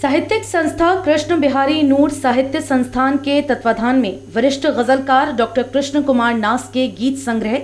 साहित्यिक संस्था कृष्ण बिहारी नूर साहित्य संस्थान के तत्वाधान में वरिष्ठ गजलकार डॉक्टर कृष्ण कुमार नास के गीत संग्रह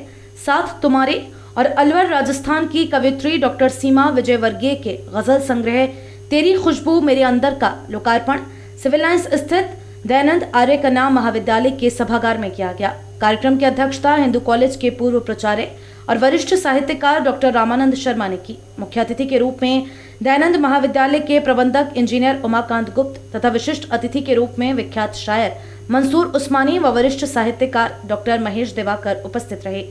साथ तुम्हारे और अलवर राजस्थान की कवियत्री डॉक्टर सीमा विजयवर्गीय के गजल संग्रह तेरी खुशबू मेरे अंदर का लोकार्पण सिविल लाइंस स्थित दयानंद आर्य कन्या महाविद्यालय के सभागार में किया गया। कार्यक्रम की अध्यक्षता हिंदू कॉलेज के पूर्व प्राचार्य और वरिष्ठ साहित्यकार डॉक्टर रामानंद शर्मा ने की। मुख्य अतिथि के रूप में दयानंद महाविद्यालय के प्रबंधक इंजीनियर उमाकांत गुप्त तथा विशिष्ट अतिथि के रूप में विख्यात शायर मंसूर उस्मानी व वरिष्ठ साहित्यकार डॉक्टर महेश दिवाकर उपस्थित रहे।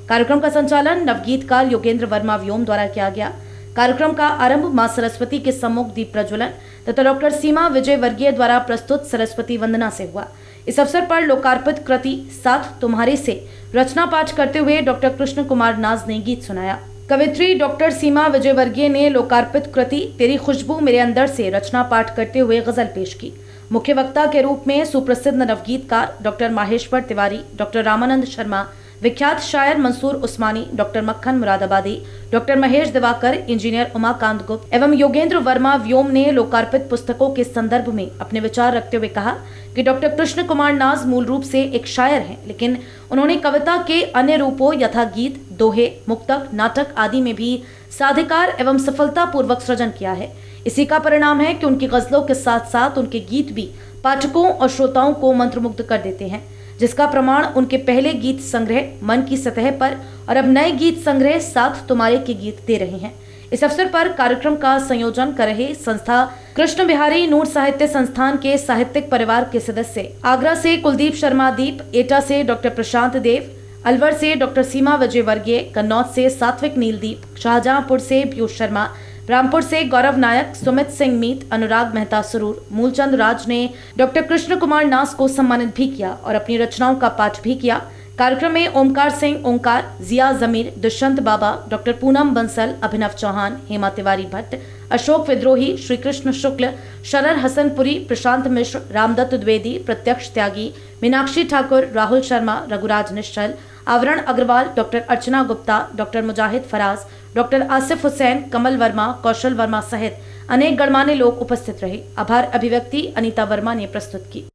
कार्यक्रम का संचालन नवगीतकार योगेंद्र वर्मा व्योम द्वारा किया गया। कार्यक्रम का आरंभ मां सरस्वती के सम्मुख दीप प्रज्वलन तथा डॉक्टर सीमा विजय वर्गीय द्वारा प्रस्तुत सरस्वती वंदना से हुआ। इस अवसर पर लोकार्पित कृति साथ तुम्हारे से रचना पाठ करते हुए डॉक्टर कृष्ण कुमार नाज ने गीत सुनाया। कवित्री डॉक्टर सीमा विजयवर्गीय ने लोकार्पित कृति तेरी खुशबू मेरे अंदर से रचना पाठ करते हुए गजल पेश की। मुख्य वक्ता के रूप में सुप्रसिद्ध नवगीतकार डॉक्टर माहेश्वर तिवारी, डॉक्टर रामानंद शर्मा, विख्यात शायर मंसूर उस्मानी, डॉक्टर मक्खन मुरादाबादी, डॉक्टर महेश दिवाकर, इंजीनियर उमाकांत गुप्त एवं योगेंद्र वर्मा व्योम ने लोकार्पित पुस्तकों के संदर्भ में अपने विचार रखते हुए कहा कि डॉक्टर कृष्ण कुमार नाज मूल रूप से एक शायर हैं, लेकिन उन्होंने कविता के अन्य रूपों यथा गीत, दोहे, मुक्तक, नाटक आदि में भी साधिकार एवं सफलतापूर्वक सृजन किया है। इसी का परिणाम है कि उनकी गजलों के साथ साथ उनके गीत भी पाठकों और श्रोताओं को मंत्रमुग्ध कर देते हैं, जिसका प्रमाण उनके पहले गीत संग्रह मन की सतह पर और अब नए गीत संग्रह साथ तुम्हारे के गीत दे रहे हैं। इस अवसर पर कार्यक्रम का संयोजन कर रहे संस्था कृष्ण बिहारी नूर साहित्य संस्थान के साहित्यिक परिवार के सदस्य आगरा से कुलदीप शर्मा दीप, एटा से डॉक्टर प्रशांत देव, अलवर से डॉक्टर सीमा विजयवर्गीय, कन्नौज से सात्विक नीलदीप, शाहजहांपुर से पीयूष शर्मा, रामपुर से गौरव नायक, सुमित सिंह मीत, अनुराग मेहता सुरूर, मूलचंद राज ने डॉक्टर कृष्ण कुमार नास को सम्मानित भी किया और अपनी रचनाओं का पाठ भी किया। कार्यक्रम में ओमकार सिंह ओंकार, जिया जमीर, दुष्यंत बाबा, डॉक्टर पूनम बंसल, अभिनव चौहान, हेमा तिवारी भट्ट, अशोक विद्रोही, श्री कृष्ण शुक्ल, शरर हसनपुरी, प्रशांत मिश्र, रामदत्त द्विवेदी, प्रत्यक्ष त्यागी, मीनाक्षी ठाकुर, राहुल शर्मा, रघुराज निश्चल, आवरण अग्रवाल, डॉक्टर अर्चना गुप्ता, डॉक्टर मुजाहिद फराज, डॉक्टर आसिफ हुसैन, कमल वर्मा, कौशल वर्मा सहित अनेक गणमान्य लोग उपस्थित रहे। आभार अभिव्यक्ति अनीता वर्मा ने प्रस्तुत की।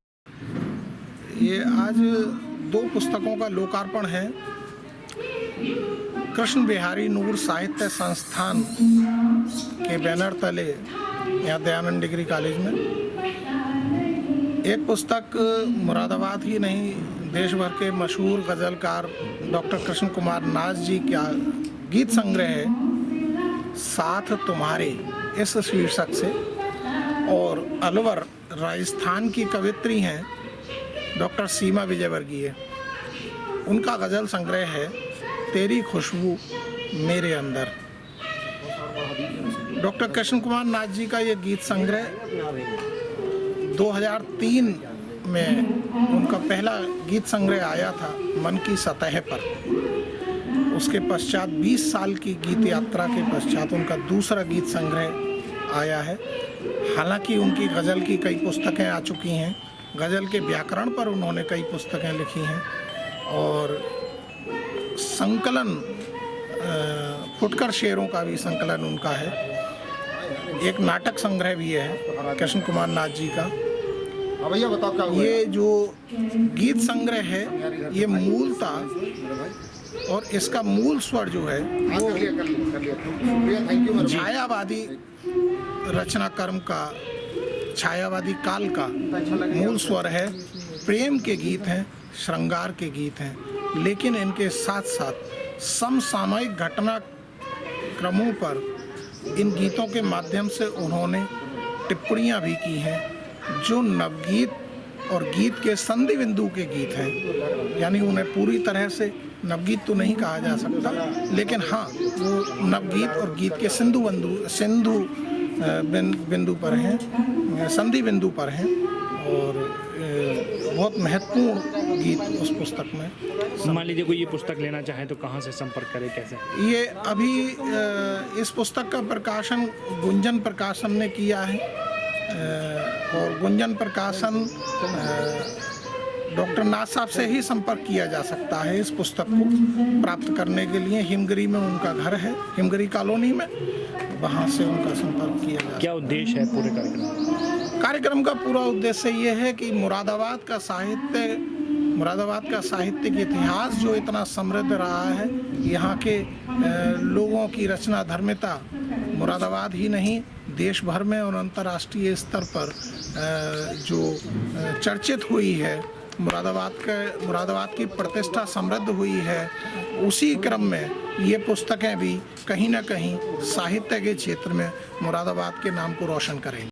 ये आज 2 पुस्तकों का लोकार्पण है कृष्ण बिहारी नूर साहित्य संस्थान के बैनर तले यहाँ दयानंद डिग्री कॉलेज में। एक पुस्तक मुरादाबाद ही नहीं देश भर के मशहूर गज़लकार डॉक्टर कृष्ण कुमार नाज जी का गीत संग्रह है साथ तुम्हारे इस शीर्षक से, और अलवर राजस्थान की कवित्री हैं डॉक्टर सीमा विजयवर्गीय, उनका गज़ल संग्रह है तेरी खुशबू मेरे अंदर। डॉक्टर कृष्ण कुमार नाथ जी का ये गीत संग्रह 2003 में उनका पहला गीत संग्रह आया था मन की सतह पर। उसके पश्चात 20 साल की गीत यात्रा के पश्चात उनका दूसरा गीत संग्रह आया है। हालांकि उनकी गज़ल की कई पुस्तकें आ चुकी हैं, गज़ल के व्याकरण पर उन्होंने कई पुस्तकें लिखी हैं और संकलन फुटकर शेरों का भी संकलन उनका है। एक नाटक संग्रह भी है कृष्ण कुमार नाथ जी का। भैया बताओ क्या हुआ? ये जो गीत संग्रह है ये मूलतः और इसका मूल स्वर जो है वो छायावादी रचना कर्म का, छायावादी काल का मूल स्वर है। प्रेम के गीत हैं, श्रृंगार के गीत हैं, लेकिन इनके साथ साथ समसामयिक घटना क्रमों पर इन गीतों के माध्यम से उन्होंने टिप्पणियाँ भी की हैं जो नवगीत और गीत के संधि बिंदु के गीत हैं। यानी उन्हें पूरी तरह से नवगीत तो नहीं कहा जा सकता, लेकिन हाँ वो नवगीत और गीत के सिंधु बिंदु पर हैं, संधि बिंदु पर हैं और बहुत महत्वपूर्ण गीत उस पुस्तक में। मान लीजिए कोई ये पुस्तक लेना चाहे तो कहाँ से संपर्क करे, कैसे? ये अभी इस पुस्तक का प्रकाशन गुंजन प्रकाशन ने किया है और गुंजन प्रकाशन डॉक्टर नाथ साहब से ही संपर्क किया जा सकता है इस पुस्तक को प्राप्त करने के लिए। हिमगिरी में उनका घर है, हिमगिरी कॉलोनी में, वहाँ से उनका संपर्क किया जा। क्या उद्देश्य है पूरे कार्यक्रम का पूरा उद्देश्य ये है कि मुरादाबाद का साहित्यिक इतिहास जो इतना समृद्ध रहा है, यहाँ के लोगों की रचना धर्मिता मुरादाबाद ही नहीं देश भर में और अंतर्राष्ट्रीय स्तर पर जो चर्चित हुई है, मुरादाबाद की प्रतिष्ठा समृद्ध हुई है, उसी क्रम में ये पुस्तकें भी कहीं ना कहीं साहित्य के क्षेत्र में मुरादाबाद के नाम को रोशन करेंगी।